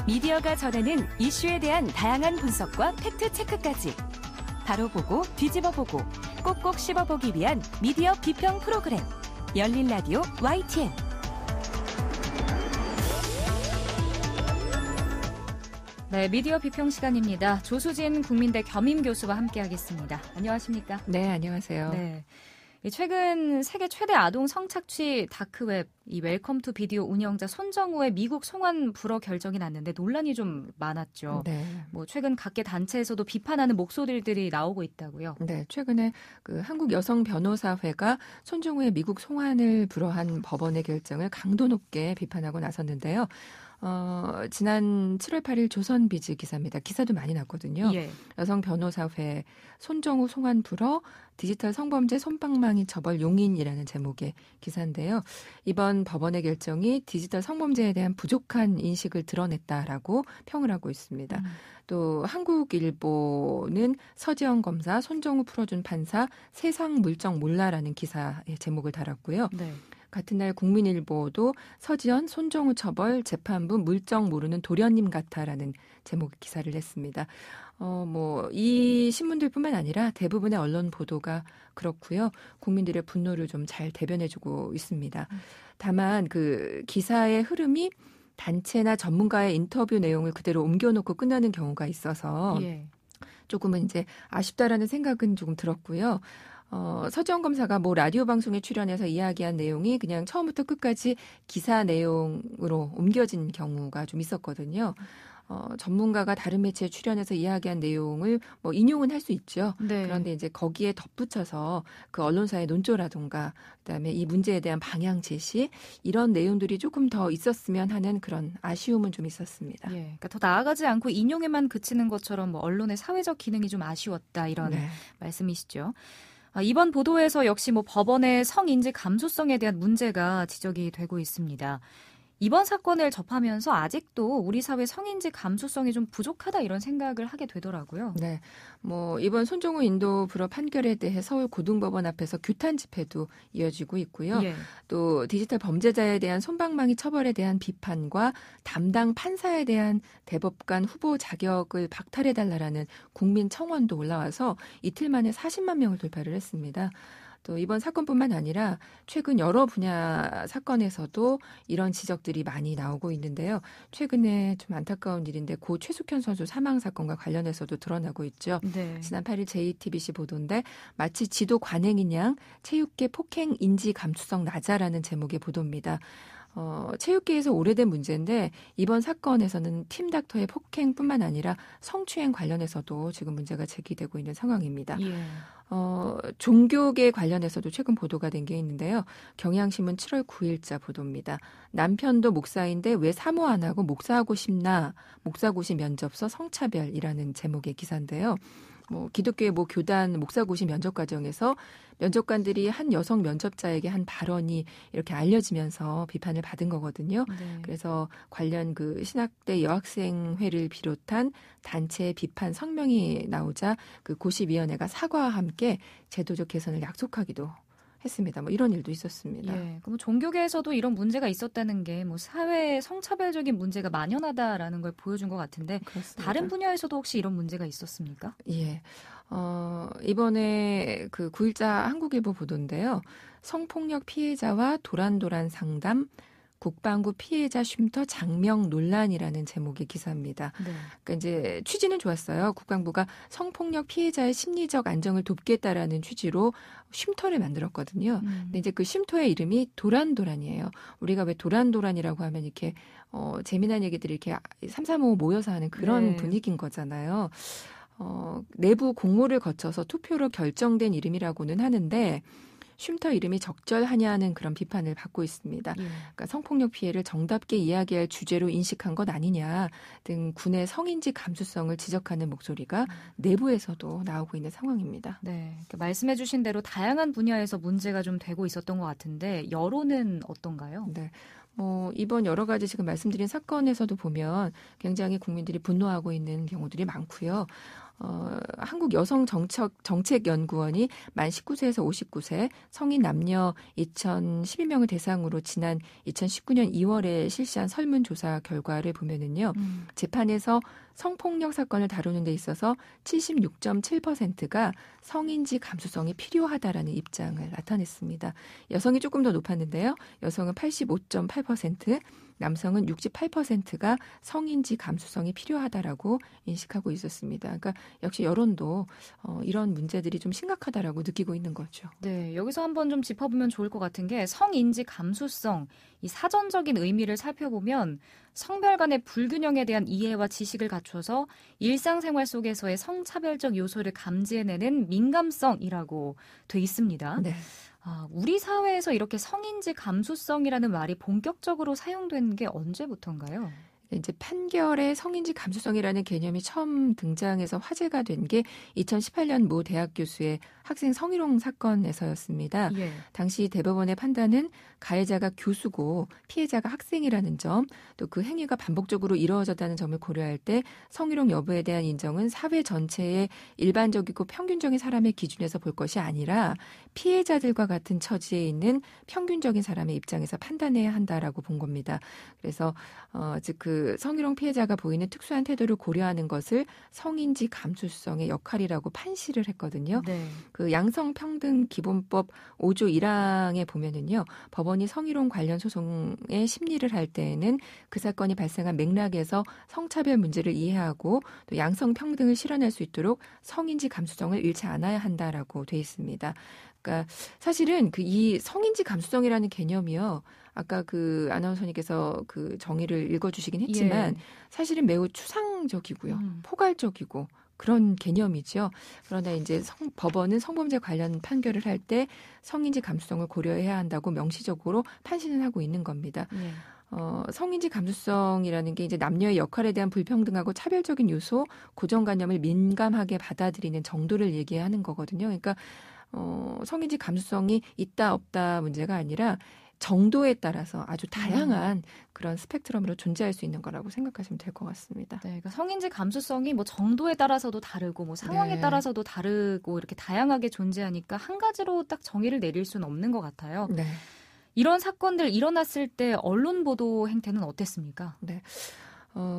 미디어가 전하는 이슈에 대한 다양한 분석과 팩트체크까지 바로 보고 뒤집어 보고 꼭꼭 씹어보기 위한 미디어 비평 프로그램 열린 라디오 YTN. 네, 미디어 비평 시간입니다. 조수진 국민대 겸임교수와 함께하겠습니다. 안녕하십니까? 네, 안녕하세요. 네. 최근 세계 최대 아동 성착취 다크웹 이 웰컴 투 비디오 운영자 손정우의 미국 송환 불허 결정이 났는데 논란이 좀 많았죠. 네. 최근 각계 단체에서도 비판하는 목소리들이 나오고 있다고요. 네, 최근에 한국 여성 변호사회가 손정우의 미국 송환을 불허한 법원의 결정을 강도 높게 비판하고 나섰는데요. 지난 7월 8일 조선비즈 기사입니다. 기사도 많이 났거든요. 예. 여성 변호사회 손정우 송환 불허 디지털 성범죄 솜방망이 처벌 용인이라는 제목의 기사인데요. 이번 법원의 결정이 디지털 성범죄에 대한 부족한 인식을 드러냈다라고 평을 하고 있습니다. 또 한국일보는 서지영 검사, 손정우 풀어준 판사, 세상 물정 몰라라는 기사의 제목을 달았고요. 네. 같은 날 국민일보도 서지연, 손정우 처벌, 재판부 물정 모르는 도련님 같아라는 제목의 기사를 냈습니다. 이 신문들뿐만 아니라 대부분의 언론 보도가 그렇고요. 국민들의 분노를 좀 잘 대변해주고 있습니다. 다만 그 기사의 흐름이 단체나 전문가의 인터뷰 내용을 그대로 옮겨놓고 끝나는 경우가 있어서 예. 조금은 이제 아쉽다라는 생각은 조금 들었고요. 서지영 검사가 라디오 방송에 출연해서 이야기한 내용이 그냥 처음부터 끝까지 기사 내용으로 옮겨진 경우가 좀 있었거든요. 전문가가 다른 매체에 출연해서 이야기한 내용을 인용은 할 수 있죠. 네. 그런데 이제 거기에 덧붙여서 그 언론사의 논조라든가 그다음에 이 문제에 대한 방향 제시 이런 내용들이 조금 더 있었으면 하는 그런 아쉬움은 좀 있었습니다. 예. 그러니까 더 나아가지 않고 인용에만 그치는 것처럼 언론의 사회적 기능이 좀 아쉬웠다 이런 네. 말씀이시죠. 이번 보도에서 역시 법원의 성인지 감수성에 대한 문제가 지적이 되고 있습니다. 이번 사건을 접하면서 아직도 우리 사회 성인지 감수성이 좀 부족하다 이런 생각을 하게 되더라고요. 네, 이번 손정우 인도 불허 판결에 대해 서울 고등법원 앞에서 규탄 집회도 이어지고 있고요. 예. 또 디지털 범죄자에 대한 솜방망이 처벌에 대한 비판과 담당 판사에 대한 대법관 후보 자격을 박탈해달라라는 국민 청원도 올라와서 이틀 만에 40만 명을 돌파를 했습니다. 또 이번 사건뿐만 아니라 최근 여러 분야 사건에서도 이런 지적들이 많이 나오고 있는데요. 최근에 좀 안타까운 일인데 고 최숙현 선수 사망 사건과 관련해서도 드러나고 있죠. 네. 지난 8일 JTBC 보도인데 마치 지도 관행인 양 체육계 폭행 인지 감수성 낮아라는 제목의 보도입니다. 체육계에서 오래된 문제인데 이번 사건에서는 팀 닥터의 폭행뿐만 아니라 성추행 관련해서도 지금 문제가 제기되고 있는 상황입니다. 예. 종교계 관련해서도 최근 보도가 된 게 있는데요. 경향신문 7월 9일자 보도입니다. 남편도 목사인데 왜 사모 안 하고 목사하고 싶나? 목사고시 면접서 성차별이라는 제목의 기사인데요. 기독교의 교단 목사고시 면접 과정에서 면접관들이 한 여성 면접자에게 한 발언이 이렇게 알려지면서 비판을 받은 거거든요. 네. 그래서 관련 그 신학대 여학생회를 비롯한 단체의 비판 성명이 나오자 그 고시위원회가 사과와 함께 제도적 개선을 약속하기도 했습니다. 이런 일도 있었습니다. 예, 그럼 종교계에서도 이런 문제가 있었다는 게 사회에 성차별적인 문제가 만연하다라는 걸 보여준 것 같은데 그렇습니다. 다른 분야에서도 혹시 이런 문제가 있었습니까? 예. 이번에 그 9일자 한국일보 보도인데요. 성폭력 피해자와 도란도란 상담, 국방부 피해자 쉼터 장명 논란이라는 제목의 기사입니다. 네. 그러니까 이제 취지는 좋았어요. 국방부가 성폭력 피해자의 심리적 안정을 돕겠다라는 취지로 쉼터를 만들었거든요. 근데 이제 그 쉼터의 이름이 도란도란이에요. 우리가 왜 도란도란이라고 하면 이렇게 재미난 얘기들이 이렇게 3, 4, 5 모여서 하는 그런 네. 분위기인 거잖아요. 내부 공모를 거쳐서 투표로 결정된 이름이라고는 하는데 쉼터 이름이 적절하냐는 그런 비판을 받고 있습니다. 예. 그러니까 성폭력 피해를 정답게 이야기할 주제로 인식한 것 아니냐 등 군의 성인지 감수성을 지적하는 목소리가 내부에서도 나오고 있는 상황입니다. 네, 말씀해 주신 대로 다양한 분야에서 문제가 좀 되고 있었던 것 같은데 여론은 어떤가요? 네. 이번 여러 가지 지금 말씀드린 사건에서도 보면 굉장히 국민들이 분노하고 있는 경우들이 많고요. 한국 여성 정책연구원이 만 19세에서 59세 성인 남녀 2,012명을 대상으로 지난 2019년 2월에 실시한 설문조사 결과를 보면은요. 재판에서 성폭력 사건을 다루는 데 있어서 76.7%가 성인지 감수성이 필요하다라는 입장을 나타냈습니다. 여성이 조금 더 높았는데요. 여성은 85.8%, 남성은 68%가 성인지 감수성이 필요하다라고 인식하고 있었습니다. 그러니까 역시 여론도 이런 문제들이 좀 심각하다라고 느끼고 있는 거죠. 네, 여기서 한번 좀 짚어보면 좋을 것 같은 게 성인지 감수성, 이 사전적인 의미를 살펴보면 성별 간의 불균형에 대한 이해와 지식을 갖춰서 일상생활 속에서의 성차별적 요소를 감지해내는 민감성이라고 돼 있습니다. 네. 우리 사회에서 이렇게 성인지 감수성이라는 말이 본격적으로 사용된 게 언제부터인가요? 이제 판결에 성인지 감수성이라는 개념이 처음 등장해서 화제가 된 게 2018년 모 대학 교수의 학생 성희롱 사건에서였습니다. 예. 당시 대법원의 판단은 가해자가 교수고 피해자가 학생이라는 점, 또 그 행위가 반복적으로 이루어졌다는 점을 고려할 때 성희롱 여부에 대한 인정은 사회 전체의 일반적이고 평균적인 사람의 기준에서 볼 것이 아니라 피해자들과 같은 처지에 있는 평균적인 사람의 입장에서 판단해야 한다라고 본 겁니다. 그래서 즉 그 성희롱 피해자가 보이는 특수한 태도를 고려하는 것을 성인지 감수성의 역할이라고 판시를 했거든요. 네. 그 양성평등기본법 5조 1항에 보면은요, 법원이 성희롱 관련 소송의 심리를 할 때에는 그 사건이 발생한 맥락에서 성차별 문제를 이해하고 또 양성평등을 실현할 수 있도록 성인지 감수성을 잃지 않아야 한다라고 돼 있습니다. 그러니까 사실은 이 성인지 감수성이라는 개념이요. 아까 그 아나운서님께서 그 정의를 읽어주시긴 했지만 사실은 매우 추상적이고요. 포괄적이고 그런 개념이죠. 그러나 이제 법원은 성범죄 관련 판결을 할 때 성인지 감수성을 고려해야 한다고 명시적으로 판시는 하고 있는 겁니다. 성인지 감수성이라는 게 이제 남녀의 역할에 대한 불평등하고 차별적인 요소, 고정관념을 민감하게 받아들이는 정도를 얘기하는 거거든요. 그러니까 성인지 감수성이 있다 없다 문제가 아니라 정도에 따라서 아주 다양한 그런 스펙트럼으로 존재할 수 있는 거라고 생각하시면 될 것 같습니다. 네, 그러니까 성인지 감수성이 뭐 정도에 따라서도 다르고 뭐 상황에 따라서도 다르고 이렇게 다양하게 존재하니까 한 가지로 딱 정의를 내릴 수는 없는 것 같아요. 네. 이런 사건들 일어났을 때 언론 보도 행태는 어땠습니까? 네.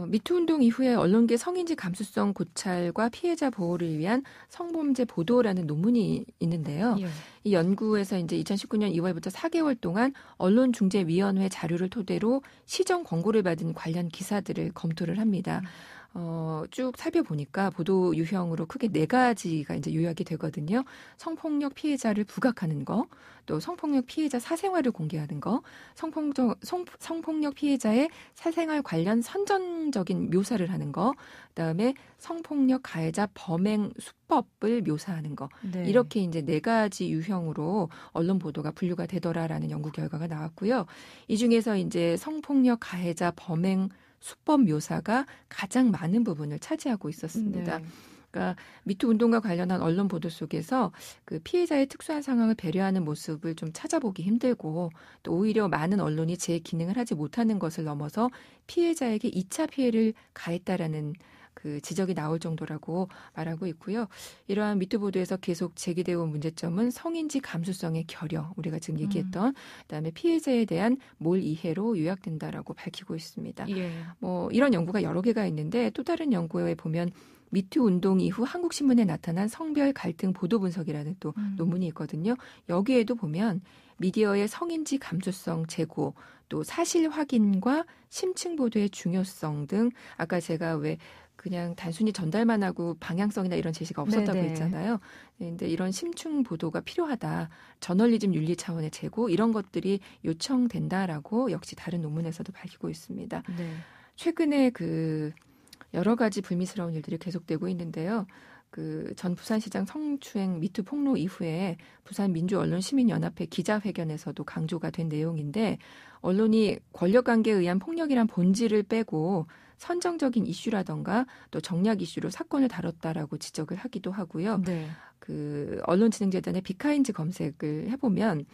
미투 운동 이후에 언론계 성인지 감수성 고찰과 피해자 보호를 위한 성범죄 보도라는 논문이 있는데요. 이 연구에서 이제 2019년 2월부터 4개월 동안 언론중재위원회 자료를 토대로 시정 권고를 받은 관련 기사들을 검토를 합니다. 쭉 살펴보니까 보도 유형으로 크게 4가지가 이제 요약이 되거든요. 성폭력 피해자를 부각하는 거, 또 성폭력 피해자 사생활을 공개하는 거, 성폭력 피해자의 사생활 관련 선정적인 묘사를 하는 거, 그다음에 성폭력 가해자 범행 수법을 묘사하는 거. 네. 이렇게 이제 4가지 유형으로 언론 보도가 분류가 되더라라는 연구 결과가 나왔고요. 이 중에서 이제 성폭력 가해자 범행 수법 묘사가 가장 많은 부분을 차지하고 있었습니다. 네. 그러니까 미투 운동과 관련한 언론 보도 속에서 그 피해자의 특수한 상황을 배려하는 모습을 좀 찾아보기 힘들고 또 오히려 많은 언론이 제 기능을 하지 못하는 것을 넘어서 피해자에게 2차 피해를 가했다라는 그 지적이 나올 정도라고 말하고 있고요. 이러한 미투 보도에서 계속 제기되어 온 문제점은 성인지 감수성의 결여, 우리가 지금 얘기했던 그다음에 피해자에 대한 몰 이해로 요약된다라고 밝히고 있습니다. 뭐 이런 연구가 여러 개가 있는데 또 다른 연구에 보면 미투 운동 이후 한국신문에 나타난 성별 갈등 보도 분석이라는 또 논문이 있거든요. 여기에도 보면 미디어의 성인지 감수성 제고, 또 사실 확인과 심층 보도의 중요성 등 아까 제가 왜 그냥 단순히 전달만 하고 방향성이나 이런 제시가 없었다고 했잖아요. 근데 이런 심층 보도가 필요하다. 저널리즘 윤리 차원의 제고 이런 것들이 요청된다라고 역시 다른 논문에서도 밝히고 있습니다. 최근에 그 여러 가지 불미스러운 일들이 계속되고 있는데요. 그 전 부산시장 성추행 미투 폭로 이후에 부산민주언론시민연합회 기자회견에서도 강조가 된 내용인데 언론이 권력관계에 의한 폭력이란 본질을 빼고 선정적인 이슈라던가 또 정략 이슈로 사건을 다뤘다라고 지적을 하기도 하고요. 그 언론진흥재단의 비카인즈 검색을 해보면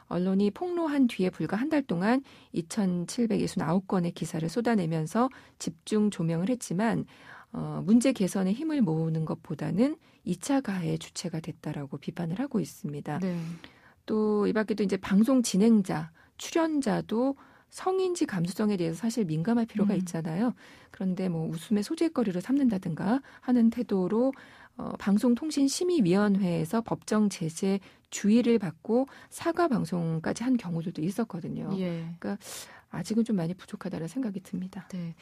언론이 폭로한 뒤에 불과 한 달 동안 2,769건의 기사를 쏟아내면서 집중 조명을 했지만 문제 개선에 힘을 모으는 것보다는 2차 가해의 주체가 됐다라고 비판을 하고 있습니다. 네. 또 이 밖에도 이제 방송 진행자, 출연자도 성인지 감수성에 대해서 사실 민감할 필요가 있잖아요. 그런데 뭐 웃음의 소재거리로 삼는다든가 하는 태도로 방송통신심의위원회에서 법정 제재 주의를 받고 사과 방송까지 한 경우들도 있었거든요. 예. 그러니까 아직은 좀 많이 부족하다는 생각이 듭니다. 네.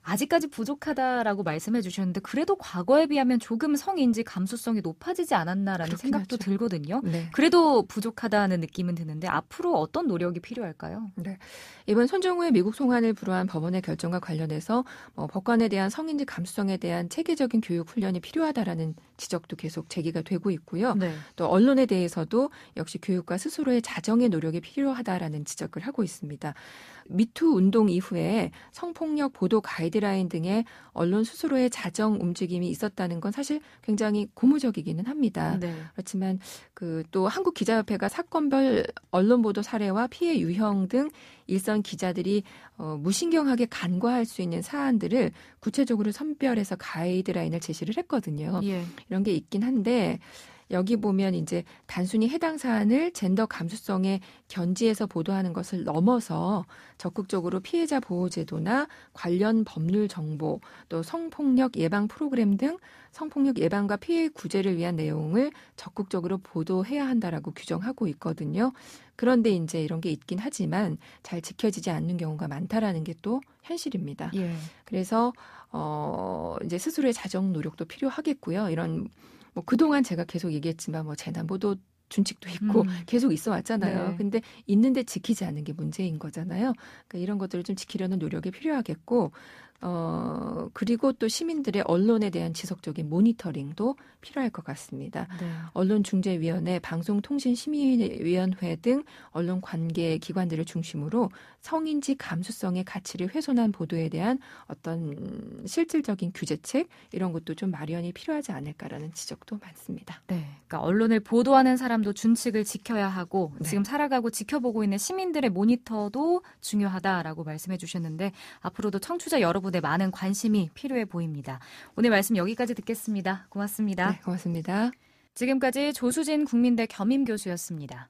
아직까지 부족하다라고 말씀해 주셨는데 그래도 과거에 비하면 조금 성인지 감수성이 높아지지 않았나라는 그렇긴 생각도 하죠. 들거든요. 네. 그래도 부족하다는 느낌은 드는데 앞으로 어떤 노력이 필요할까요? 네. 이번 손정우의 미국 송환을 불허한 법원의 결정과 관련해서 법관에 대한 성인지 감수성에 대한 체계적인 교육 훈련이 필요하다라는 지적도 계속 제기가 되고 있고요. 네. 또 언론에 대해서도 역시 교육과 스스로의 자정의 노력이 필요하다라는 지적을 하고 있습니다. 미투 운동 이후에 성폭력 보도 가이드라인 등의 언론 스스로의 자정 움직임이 있었다는 건 사실 굉장히 고무적이기는 합니다. 네. 그렇지만 또 한국기자협회가 사건별 언론 보도 사례와 피해 유형 등 일선 기자들이 무신경하게 간과할 수 있는 사안들을 구체적으로 선별해서 가이드라인을 제시를 했거든요. 예. 이런 게 있긴 한데 여기 보면 이제 단순히 해당 사안을 젠더 감수성에 견지해서 보도하는 것을 넘어서 적극적으로 피해자 보호 제도나 관련 법률 정보, 또 성폭력 예방 프로그램 등 성폭력 예방과 피해 구제를 위한 내용을 적극적으로 보도해야 한다라고 규정하고 있거든요. 그런데 이제 이런 게 있긴 하지만 잘 지켜지지 않는 경우가 많다라는 게 또 현실입니다. 예. 그래서 이제 스스로의 자정 노력도 필요하겠고요. 이런 그동안 제가 계속 얘기했지만 재난보도 준칙도 있고 계속 있어 왔잖아요. 네. 근데 있는데 지키지 않는 게 문제인 거잖아요. 그러니까 이런 것들을 좀 지키려는 노력이 필요하겠고 그리고 또 시민들의 언론에 대한 지속적인 모니터링도 필요할 것 같습니다. 네. 언론중재위원회, 방송통신심의위원회 등 언론 관계 기관들을 중심으로 성인지 감수성의 가치를 훼손한 보도에 대한 어떤 실질적인 규제책 이런 것도 좀 마련이 필요하지 않을까라는 지적도 많습니다. 네. 그러니까 언론을 보도하는 사람도 준칙을 지켜야 하고 네. 지금 살아가고 지켜보고 있는 시민들의 모니터도 중요하다라고 말씀해 주셨는데 앞으로도 청취자 여러분의 많은 관심이 필요해 보입니다. 오늘 말씀 여기까지 듣겠습니다. 고맙습니다. 네, 고맙습니다. 지금까지 조수진 국민대 겸임교수였습니다.